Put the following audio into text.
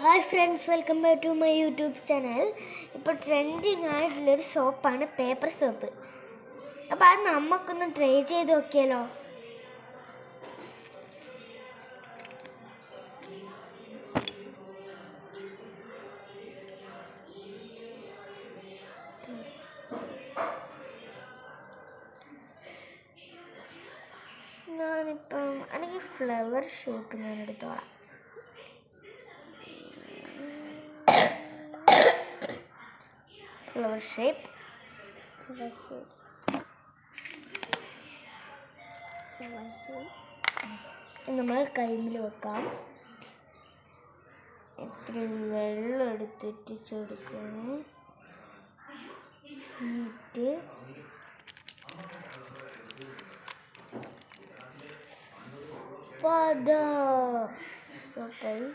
Hi friends, welcome back to my YouTube channel. ഇപ്പോൾ trending ആയിട്ടുള്ളൊരു സോപ്പാണ് പേപ്പർ സോപ്പ്. അപ്പോൾ അത് നമുക്കൊന്ന് ട്രൈ ചെയ്ത് നോക്കിയാലോ? ഞാനിപ്പം എനിക്ക് ഫ്ലവർ ഷേപ്പ് ഞാൻ എടുത്തോളാം. ഫ്ലവർ ഷേപ്പ് നമ്മൾ കൈമിൽ വെക്കാം. ഇത്തിരി വെള്ളം എടുത്തിട്ട് കൊടുക്കണം. എന്നിട്ട് സോപ്പായി.